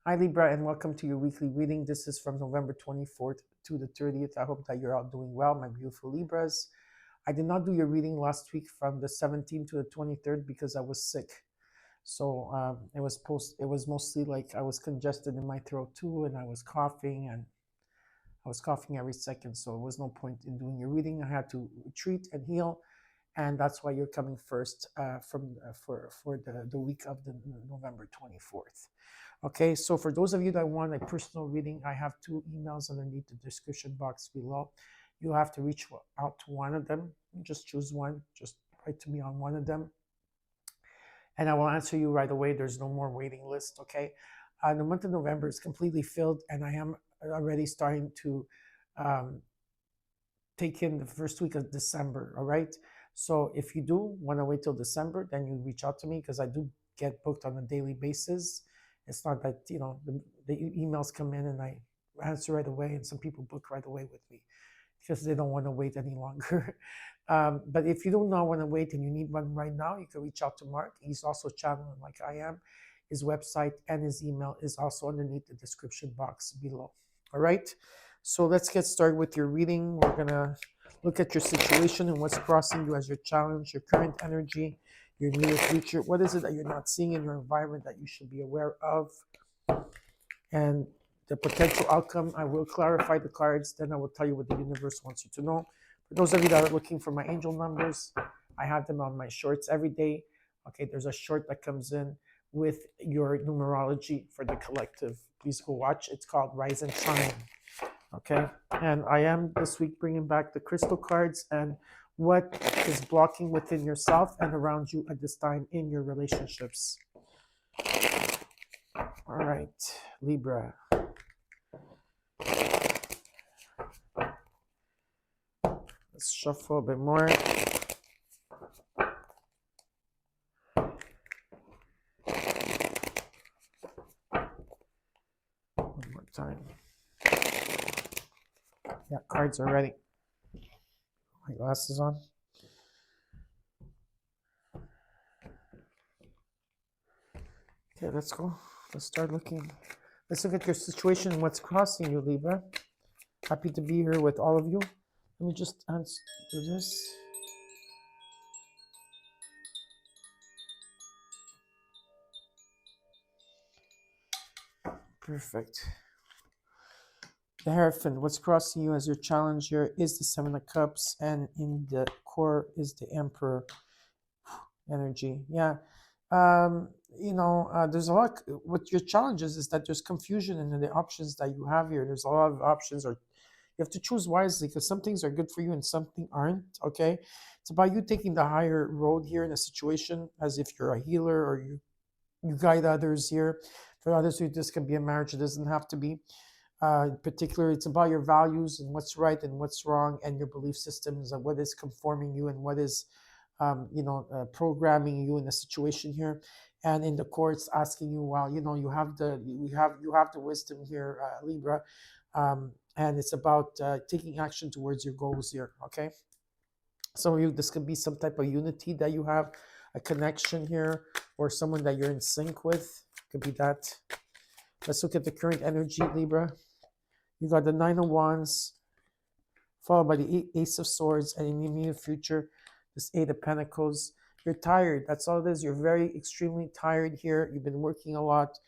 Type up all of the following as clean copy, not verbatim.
Hi Libra, and welcome to your weekly reading. This is from November 24th to the 30th. I hope that you're all doing well, my beautiful Libras. I did not do your reading last week from the 17th to the 23rd because I was sick. So it was mostly like I was congested in my throat too, and I was coughing every second. So it was no point in doing your reading. I had to retreat and heal, and that's why you're coming first for the week of the November 24th. Okay, so for those of you that want a personal reading, I have two emails underneath the description box below. You have to reach out to one of them. Just choose one. Just write to me on one of them, and I will answer you right away. There's no more waiting list. Okay, the month of November is completely filled, and I am already starting to um, take in the first week of December. All right. So if you do want to wait till December, then you reach out to me because I do get booked on a daily basis. It's not that, the emails come in and I answer right away, and some people book right away with me because they don't want to wait any longer. But if you do not want to wait and you need one right now, you can reach out to Mark. He's also channeling like I am. His website and his email is also underneath the description box below. All right. So let's get started with your reading. We're going to look at your situation and what's crossing you as your challenge, your current energy, your near future. What is it that you're not seeing in your environment that you should be aware of? And the potential outcome. I will clarify the cards, then I will tell you what the universe wants you to know. For those of you that are looking for my angel numbers, I have them on my shorts every day. Okay, there's a short that comes in with your numerology for the collective. Please go watch. It's called Rise and Shine. Okay, and I am this week bringing back the crystal cards and what is blocking within yourself and around you at this time in your relationships. All right, Libra. Let's shuffle a bit more. One more time. Yeah, cards are ready. My glasses on. Okay, let's go. Let's start looking. Let's look at your situation and what's crossing you, Libra. Happy to be here with all of you. Let me just do this. Perfect. The Hierophant, what's crossing you as your challenge here is the Seven of Cups, and in the core is the Emperor energy. Yeah. There's a lot. What your challenges is that there's confusion in the options that you have here. There's a lot of options, or you have to choose wisely because some things are good for you and something aren't. Okay. It's about you taking the higher road here in a situation as if you're a healer or you guide others here. For others, this can be a marriage. It doesn't have to be. In particular, it's about your values and what's right and what's wrong, and your belief systems and what is conforming you and what is, programming you in a situation here. And in the courts, asking you, well, you have the wisdom here, Libra, and it's about taking action towards your goals here. Okay, some of you, this could be some type of unity that you have, a connection here, or someone that you're in sync with. Could be that. Let's look at the current energy, Libra. You got the Nine of Wands, followed by the Ace of Swords, and in the near future, this Eight of Pentacles. You're tired. That's all it is. You're very extremely tired here. You've been working a lot.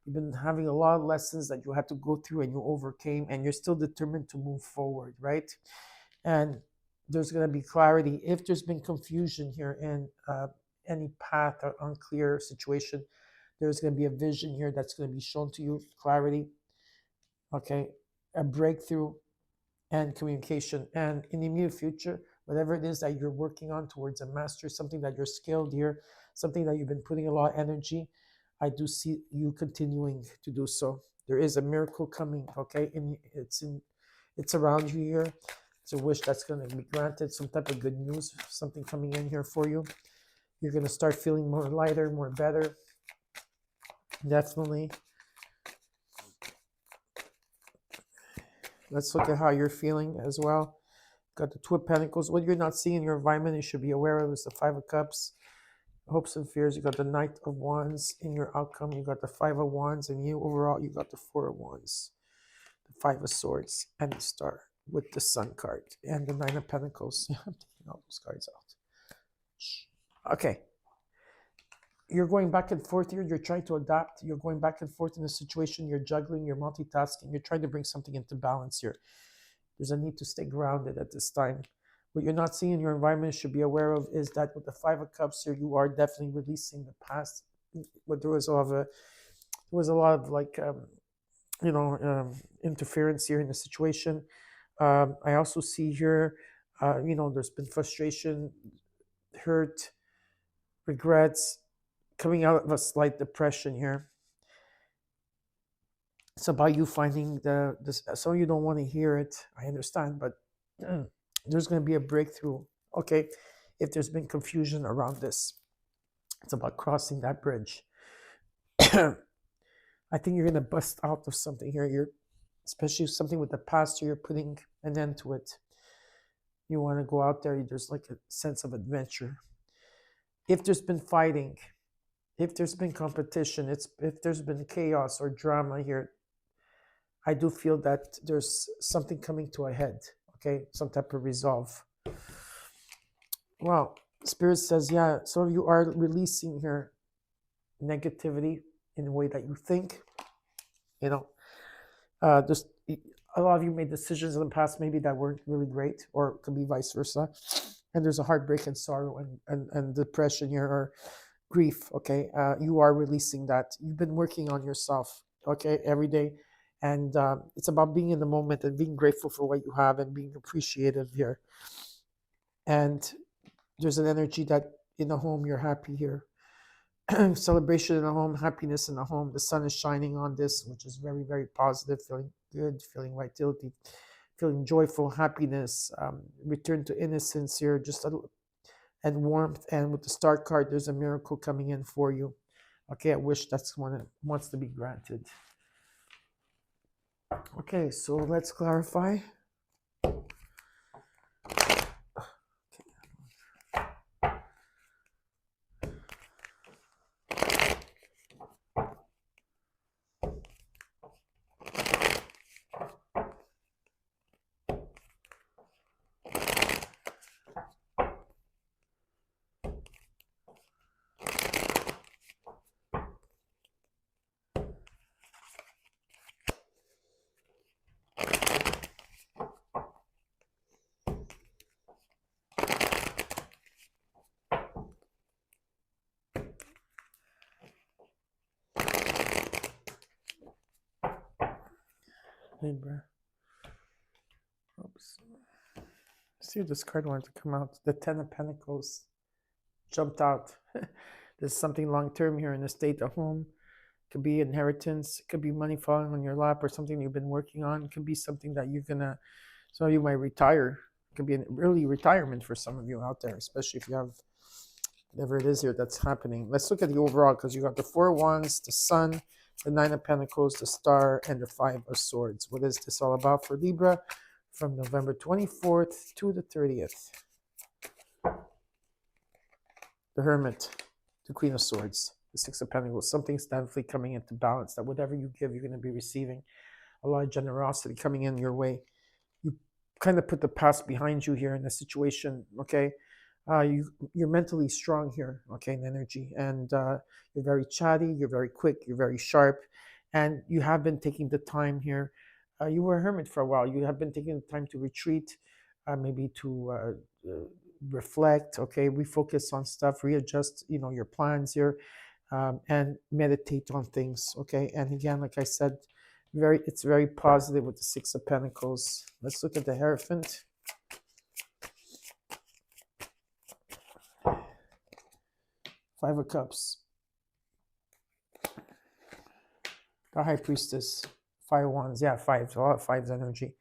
You've been having a lot of lessons that you had to go through and you overcame, and you're still determined to move forward, right? And there's going to be clarity. If there's been confusion here in any path or unclear situation, there's going to be a vision here that's going to be shown to you, clarity. Okay, a breakthrough and communication. And in the near future, whatever it is that you're working on towards a mastery, something that you're skilled here, something that you've been putting a lot of energy, I do see you continuing to do so. There is a miracle coming, okay? And it's around you here. It's a wish that's going to be granted, some type of good news, something coming in here for you. You're going to start feeling more lighter, more better. Definitely. Let's look at how you're feeling as well. Got the Two of Pentacles. What you're not seeing in your environment, you should be aware of, is the Five of Cups. hopes and fears. You got the Knight of Wands in your outcome. You got the Five of Wands, and you overall you got the Four of Wands, the Five of Swords, and the Star with the Sun card and the Nine of Pentacles. I'm taking all those cards out. Okay. You're going back and forth here. You're trying to adapt. You're going back and forth in the situation. You're juggling. You're multitasking. You're trying to bring something into balance here. There's a need to stay grounded at this time. What you're not seeing in your environment should be aware of is that with the Five of Cups here, you are definitely releasing the past. But there was a lot of like interference here in the situation. I also see here, there's been frustration, hurt, regrets, coming out of a slight depression here. It's about you finding this. So you don't want to hear it. I understand, but there's going to be a breakthrough. Okay, if there's been confusion around this, it's about crossing that bridge. I think you're going to bust out of something here. You're, especially something with the past, you're putting an end to it. You want to go out there. There's like a sense of adventure. If there's been fighting, if there's been competition, if there's been chaos or drama here, I do feel that there's something coming to a head, okay? Some type of resolve. Well, Spirit says, yeah, some of you are releasing here negativity in the way that you think. There's a lot of you made decisions in the past maybe that weren't really great, or it could be vice versa. And there's a heartbreak and sorrow and depression here, or grief, okay? You are releasing that. You've been working on yourself, okay, every day. And it's about being in the moment and being grateful for what you have and being appreciative here. And there's an energy that in the home, you're happy here. Celebration in the home, happiness in the home. The sun is shining on this, which is very, very positive, feeling good, feeling vitality, feeling joyful, happiness, return to innocence here, and warmth. And with the Star card, there's a miracle coming in for you. Okay, I wish that's one that wants to be granted. Okay, so let's clarify. Libra. Oops. See if this card wanted to come out. The Ten of Pentacles jumped out. There's something long-term here in the state of home. It could be inheritance. It could be money falling on your lap or something you've been working on. It could be something that some of you might retire. It could be an early retirement for some of you out there, especially if you have whatever it is here that's happening. Let's look at the overall, because you got the Four of Wands, the Sun, the Nine of Pentacles, the Star, and the Five of Swords. What is this all about for Libra from November 24th to the 30th? The Hermit, the Queen of Swords, the Six of Pentacles. Something's definitely coming into balance, that whatever you give, you're going to be receiving. A lot of generosity coming in your way. You kind of put the past behind you here in the situation, okay? You're mentally strong here, okay, in energy, and you're very chatty, you're very quick, you're very sharp, and you have been taking the time here. You were a hermit for a while. You have been taking the time to retreat, maybe to reflect, okay, refocus on stuff, readjust, your plans here, and meditate on things, okay. And again, like I said, it's very positive with the Six of Pentacles. Let's look at the Hierophant. Five of Cups. The High Priestess. Five Wands. Yeah, five. A lot of fives energy.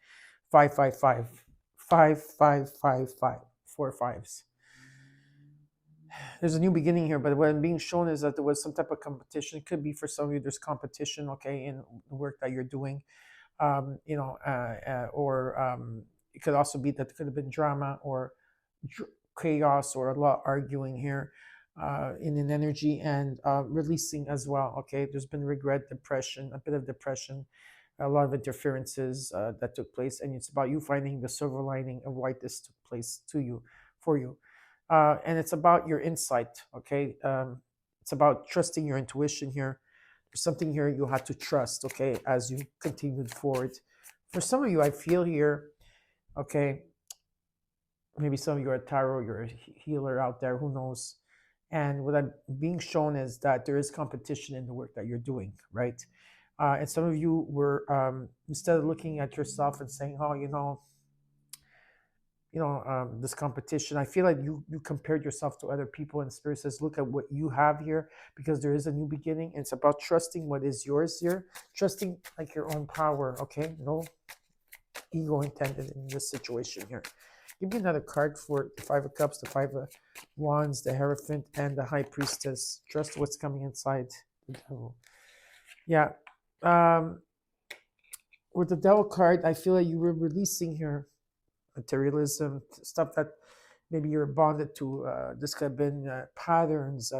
5, 5, 5. 5, 5, 5, 5. 4 fives. There's a new beginning here, but what I'm being shown is that there was some type of competition. It could be for some of you, there's competition, okay, in the work that you're doing. Or it could also be that there could have been drama or chaos or a lot of arguing here. in an energy, and releasing as well. Okay, there's been regret, depression, a bit of depression, a lot of interferences that took place, and it's about you finding the silver lining of why this took place to you, for you, and it's about your insight. Okay, it's about trusting your intuition here. There's something here you had to trust. Okay, as you continued forward. For some of you, I feel here. Okay, maybe some of you are a tarot, you're a healer out there, who knows. And what I'm being shown is that there is competition in the work that you're doing, right? And some of you were, instead of looking at yourself and saying, oh, this competition, I feel like you compared yourself to other people, and Spirit says, look at what you have here, because there is a new beginning. It's about trusting what is yours here, trusting like your own power. Okay, no ego intended in this situation here. Give me another card for the Five of Cups, the Five of Wands, the Hierophant, and the High Priestess. Trust what's coming inside the Devil. Yeah. With the Devil card, I feel like you were releasing here materialism, stuff that maybe you're bonded to. This could have been patterns,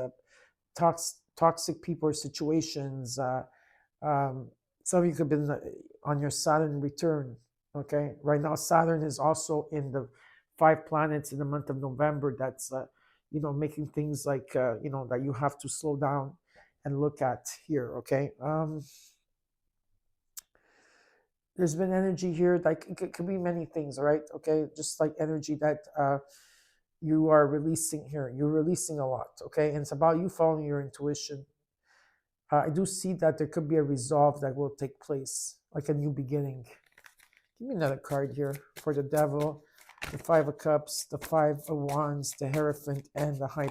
toxic people or situations. Some of you could have been on your Saturn return. Okay, right now Saturn is also in the 5 planets in the month of November. That's making things like that you have to slow down and look at here. Okay, there's been energy here, like it could be many things, right? Okay, just like energy that you are releasing here. You're releasing a lot. Okay, and it's about you following your intuition. I do see that there could be a resolve that will take place, like a new beginning. Give me another card here for the Devil, the Five of Cups, the Five of Wands, the Hierophant, and the High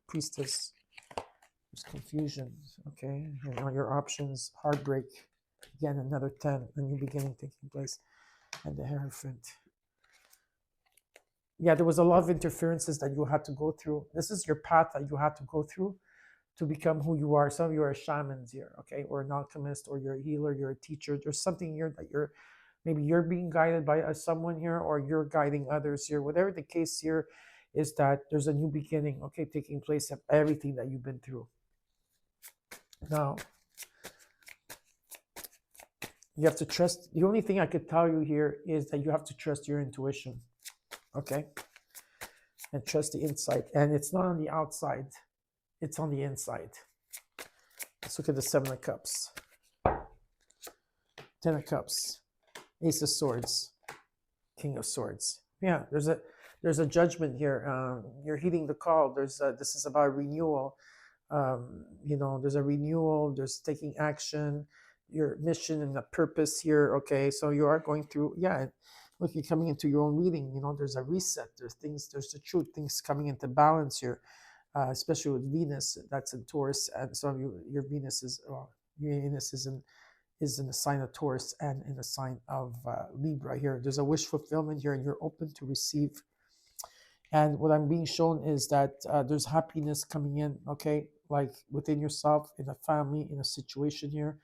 Priestess. There's confusion. Okay, and on your options, heartbreak. Again, another 10, a new beginning taking place, and the Hierophant. Yeah, there was a lot of interferences that you had to go through. This is your path that you had to go through to become who you are. Some of you are shamans here, okay, or an alchemist, or you're a healer, you're a teacher. There's something here that maybe you're being guided by someone here, or you're guiding others here. Whatever the case here is, that there's a new beginning, okay, taking place of everything that you've been through. Now, you have to trust. The only thing I could tell you here is that you have to trust your intuition, okay, and trust the insight. And it's not on the outside, it's on the inside. Let's look at the Seven of Cups, 10 of Cups, Ace of Swords, King of Swords. Yeah, there's a judgment here. You're heeding the call. This is about renewal. There's a renewal. There's taking action. Your mission and the purpose here. Okay, so you are going through. Yeah, look, you're coming into your own reading. There's a reset. There's the truth. Things coming into balance here, especially with Venus. That's in Taurus, and some of you, your Venus is in the sign of Taurus and in the sign of Libra here. There's a wish fulfillment here, and you're open to receive. And what I'm being shown is that there's happiness coming in, okay, like within yourself, in a family, in a situation here.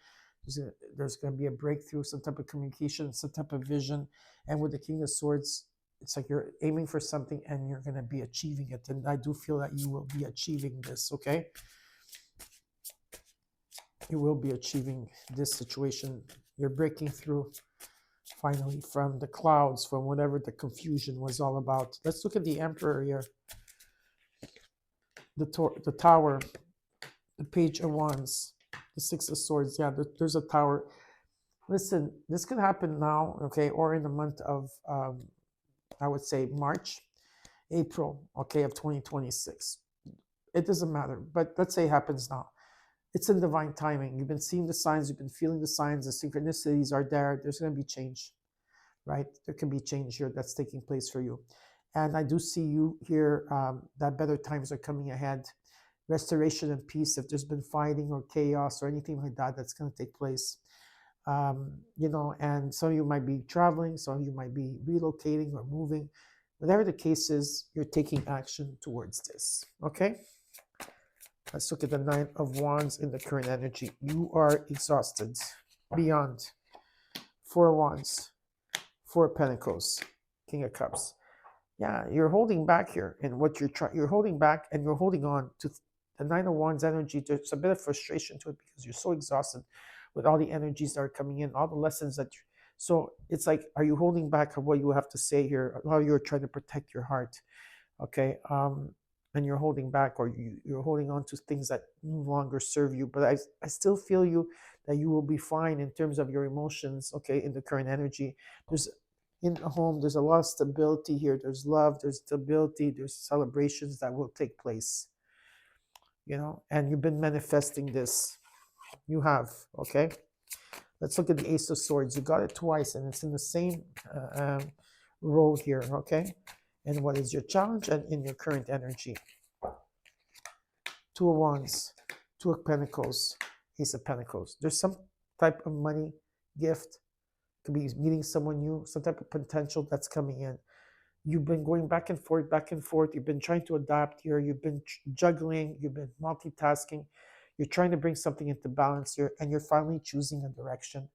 There's going to be a breakthrough, some type of communication, some type of vision. And with the King of Swords, it's like you're aiming for something and you're going to be achieving it. And I do feel that you will be achieving this, okay? You will be achieving this situation. You're breaking through finally from the clouds, from whatever the confusion was all about. Let's look at the Emperor here. The Tower, the Page of Wands, the Six of Swords. Yeah, there's a Tower. Listen, this could happen now, okay, or in the month of, I would say March, April, okay, of 2026. It doesn't matter, but let's say it happens now. It's in divine timing. You've been seeing the signs, you've been feeling the signs, the synchronicities are there. There's going to be change, right? There can be change here that's taking place for you. And I do see you here, that better times are coming ahead. Restoration and peace, if there's been fighting or chaos or anything like that, that's going to take place. And some of you might be traveling, some of you might be relocating or moving. Whatever the case is, you're taking action towards this, okay? Let's look at the Nine of Wands in the current energy. You are exhausted beyond. 4 Wands, 4 Pentacles, King of Cups. Yeah, you're holding back here, and what you're holding back, and you're holding on to the Nine of Wands energy. There's a bit of frustration to it because you're so exhausted with all the energies that are coming in, all the lessons that. So it's like, are you holding back of what you have to say here? How you're trying to protect your heart, okay? And you're holding back, or you're holding on to things that no longer serve you. But I still feel you that you will be fine in terms of your emotions, okay? In the current energy, there's in a home, there's a lot of stability here. There's love, there's stability, there's celebrations that will take place, and you've been manifesting this. You have, okay? Let's look at the Ace of Swords. You got it twice, and it's in the same row here, okay? And what is your challenge and in your current energy? Two of Wands, Two of Pentacles, Ace of Pentacles. There's some type of money, gift, could be meeting someone new, some type of potential that's coming in. You've been going back and forth, back and forth. You've been trying to adapt here. You've been juggling. You've been multitasking. You're trying to bring something into balance here, and you're finally choosing a direction,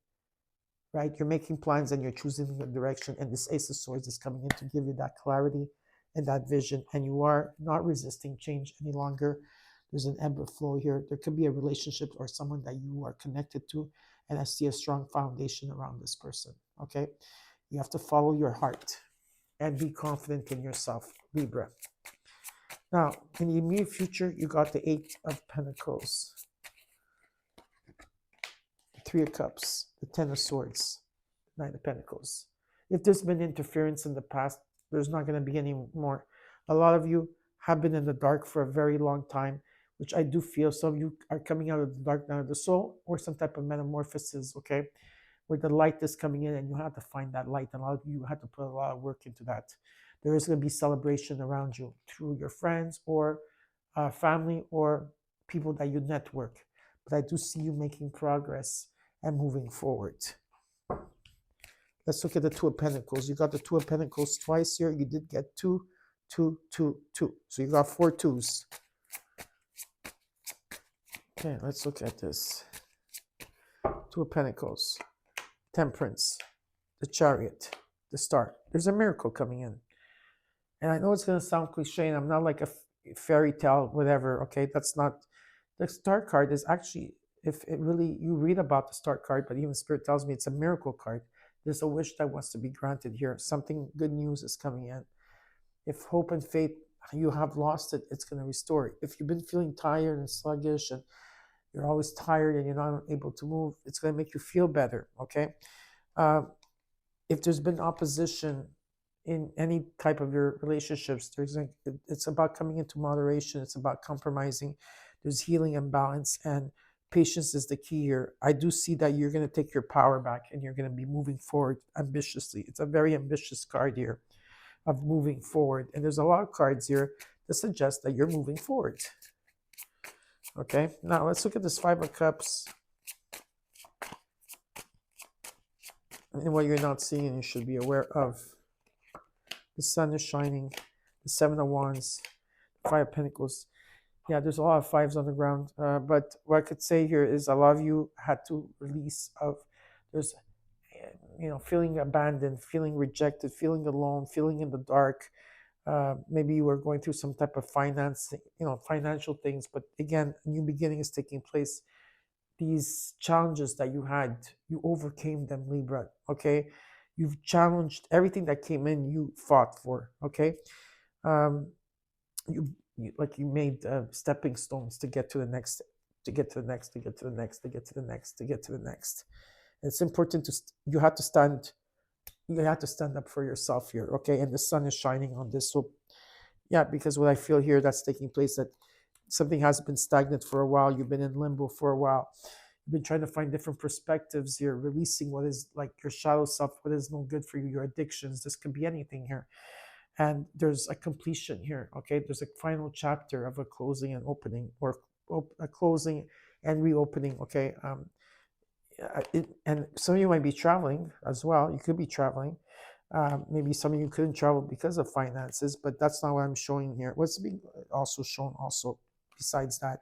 right? You're making plans and you're choosing a direction, and this Ace of Swords is coming in to give you that clarity and that vision, and you are not resisting change any longer. There's an ebb and flow here. There could be a relationship or someone that you are connected to, and I see a strong foundation around this person, okay? You have to follow your heart and be confident in yourself, Libra. Now, in the immediate future, you got the Eight of Pentacles, the Three of Cups, the Ten of Swords, Nine of Pentacles. If there's been interference in the past, there's not going to be any more. A lot of you have been in the dark for a very long time, which I do feel some of you are coming out of the dark night of the soul, or some type of metamorphosis, okay, where the light is coming in and you have to find that light. And a lot of you had to put a lot of work into that. There is going to be celebration around you through your friends or family or people that you network. But I do see you making progress and moving forward. Let's look at the Two of Pentacles. You got the Two of Pentacles twice here. You did get two, two, two, two. So you got 4 twos. Okay, let's look at this. Two of Pentacles, Temperance, the Chariot, the Star. There's a miracle coming in. And I know it's going to sound cliche, and I'm not like a fairy tale, whatever, okay? That's not, the Star card is actually, if it really, you read about the Star card, but even Spirit tells me it's a miracle card. There's a wish that wants to be granted here. Something good news is coming in. If hope and faith, you have lost it, it's going to restore it. If you've been feeling tired and sluggish and you're always tired and you're not able to move, it's going to make you feel better, okay? If there's been opposition in any type of your relationships, it's about coming into moderation. It's about compromising. There's healing and balance, and patience is the key here. I do see that you're going to take your power back and you're going to be moving forward ambitiously. It's a very ambitious card here of moving forward. And there's a lot of cards here that suggest that you're moving forward. Okay, now let's look at this Five of Cups and what you're not seeing and you should be aware of. The sun is shining, the Seven of Wands, the Five of Pentacles. Yeah, there's a lot of fives on the ground. But what I could say here is a lot of you had to release of, there's, feeling abandoned, feeling rejected, feeling alone, feeling in the dark. Maybe you were going through some type of financial things. But again, a new beginning is taking place. These challenges that you had, you overcame them, Libra, okay? You've challenged everything that came in, you fought for, okay? You made stepping stones to get to the next, to get to the next, to get to the next, to get to the next, to get to the next. It's important you have to stand up for yourself here, okay? And the sun is shining on this. So yeah, because what I feel here that's taking place, that something has been stagnant for a while. You've been in limbo for a while. You've been trying to find different perspectives here, releasing what is like your shadow self, what is no good for you, your addictions. This could be anything here. And there's a completion here, okay? There's a final chapter of a closing and opening, or a closing and reopening, okay? And some of you might be traveling as well. You could be traveling. Maybe some of you couldn't travel because of finances, but that's not what I'm showing here. What's being also shown also besides that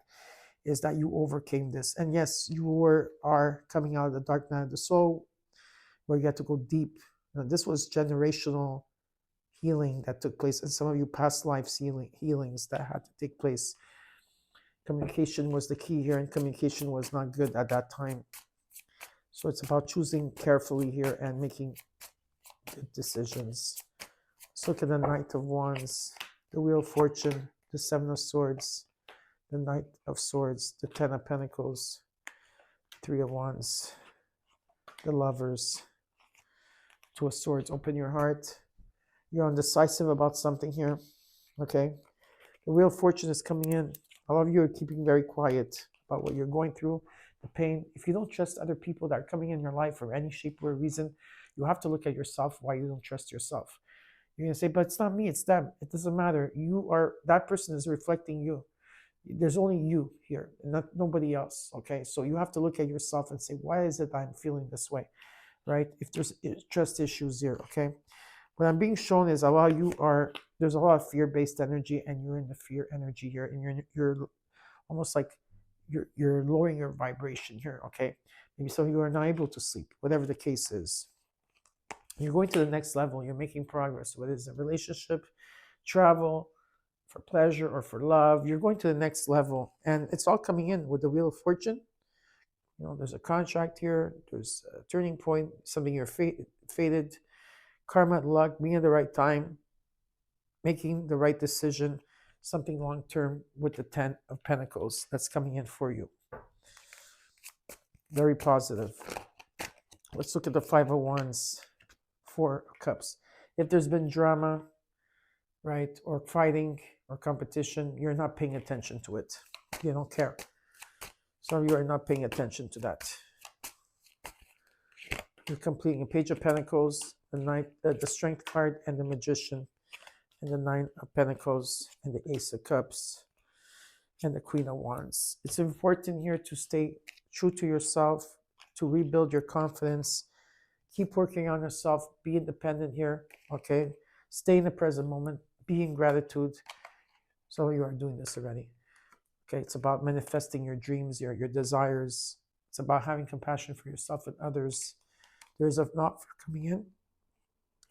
is that you overcame this. And yes, you are coming out of the dark night of the soul, where you had to go deep. This was generational healing that took place, and some of you past lives healings that had to take place. Communication was the key here, and communication was not good at that time. So it's about choosing carefully here and making good decisions. Let's look at the Knight of Wands, the Wheel of Fortune, the Seven of Swords, the Knight of Swords, the Ten of Pentacles, Three of Wands, the Lovers, Two of Swords. Open your heart. You're undecisive about something here, okay? The Wheel of Fortune is coming in. A lot of you are keeping very quiet about what you're going through, the pain. If you don't trust other people that are coming in your life for any shape or reason, you have to look at yourself why you don't trust yourself. You're going to say, but it's not me, it's them. It doesn't matter. You are, that person is reflecting you. There's only you here, not nobody else, okay? So you have to look at yourself and say, why is it I'm feeling this way, right? If there's trust issues here, okay? What I'm being shown is a lot of you are, there's a lot of fear-based energy, and you're in the fear energy here, and you're almost like you're lowering your vibration here, okay? Maybe some of you are not able to sleep, whatever the case is. You're going to the next level. You're making progress, whether it's a relationship, travel, for pleasure or for love. You're going to the next level, and it's all coming in with the Wheel of Fortune. You know, there's a contract here. There's a turning point, something you're fated, karma, luck, being at the right time, making the right decision, something long-term with the Ten of Pentacles that's coming in for you. Very positive. Let's look at the Five of Wands, Four of Cups. If there's been drama, right, or fighting or competition, you're not paying attention to it. You don't care. Some of you are not paying attention to that. You're completing a Page of Pentacles, the Strength card, and the Magician, and the Nine of Pentacles, and the Ace of Cups, and the Queen of Wands. It's important here to stay true to yourself, to rebuild your confidence. Keep working on yourself. Be independent here, okay? Stay in the present moment. Be in gratitude. Some of you are doing this already. Okay, it's about manifesting your dreams, your desires. It's about having compassion for yourself and others. There's a not for coming in.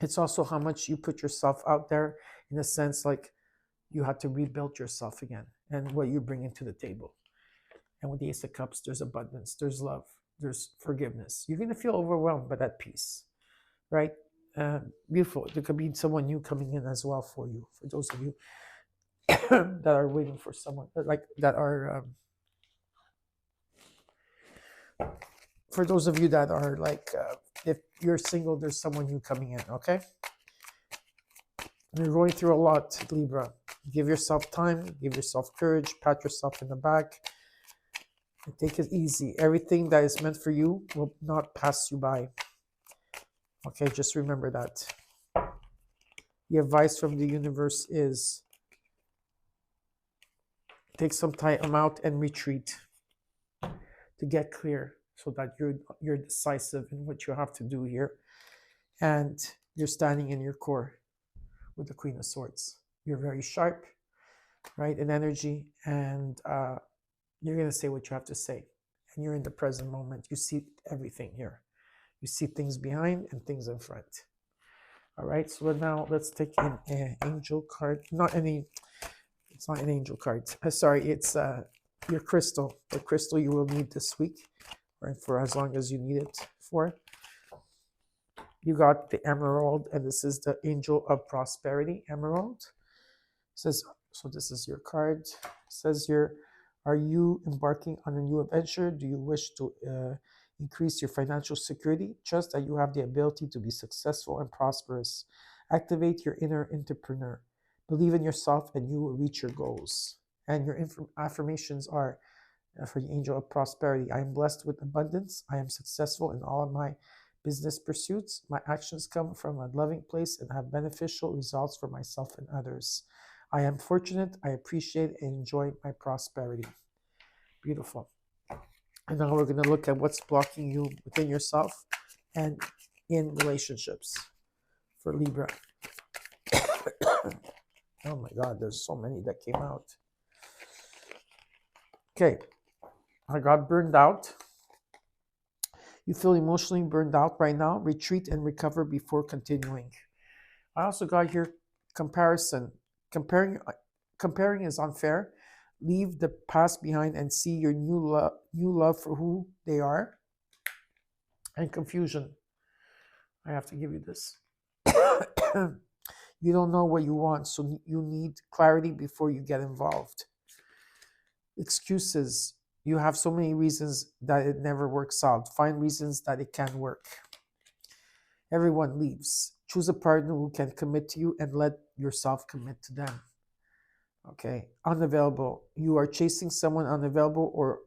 It's also how much you put yourself out there, in a sense like you had to rebuild yourself again, and what you bring into the table. And with the Ace of Cups, there's abundance, there's love, there's forgiveness. You're going to feel overwhelmed, but at peace, right? Beautiful. There could be someone new coming in as well for you, for those of you that are waiting for someone, like that are for those of you that are like if you're single, there's someone new coming in, okay? You're going through a lot, Libra. Give yourself time, give yourself courage, pat yourself in the back, and take it easy. Everything that is meant for you will not pass you by, okay? Just remember that. The advice from the universe is take some time out and retreat to get clear, so that you're decisive in what you have to do here, and you're standing in your core with the Queen of Swords. You're very sharp, right, in energy, and you're going to say what you have to say, and you're in the present moment. You see everything here. You see things behind and things in front. All right, so now let's take in an angel card. It's not an angel card. Sorry, it's your crystal. The crystal you will need this week, right, for as long as you need it for. You got the emerald, and this is the Angel of Prosperity, emerald. It says, so this is your card. It says here, are you embarking on a new adventure? Do you wish to increase your financial security? Trust that you have the ability to be successful and prosperous. Activate your inner entrepreneur. Believe in yourself and you will reach your goals. And your affirmations are for the Angel of Prosperity. I am blessed with abundance. I am successful in all of my business pursuits. My actions come from a loving place and have beneficial results for myself and others. I am fortunate. I appreciate and enjoy my prosperity. Beautiful. And now we're going to look at what's blocking you within yourself and in relationships for Libra. Oh my God, there's so many that came out. Okay, I got burned out. You feel emotionally burned out right now. Retreat and recover before continuing. I also got here comparison. Comparing is unfair. Leave the past behind and see your new love for who they are. And confusion. I have to give you this. You don't know what you want, so you need clarity before you get involved. Excuses. You have so many reasons that it never works out. Find reasons that it can work. Everyone leaves. Choose a partner who can commit to you and let yourself commit to them. Okay. Unavailable. You are chasing someone unavailable, or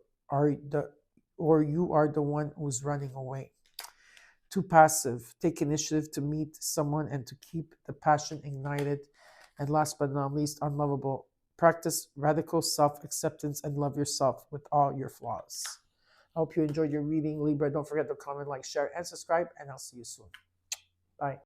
you are the one who's running away. Too passive. Take initiative to meet someone and to keep the passion ignited. And last but not least, unlovable. Practice radical self-acceptance and love yourself with all your flaws. I hope you enjoyed your reading, Libra. Don't forget to comment, like, share, and subscribe, and I'll see you soon. Bye.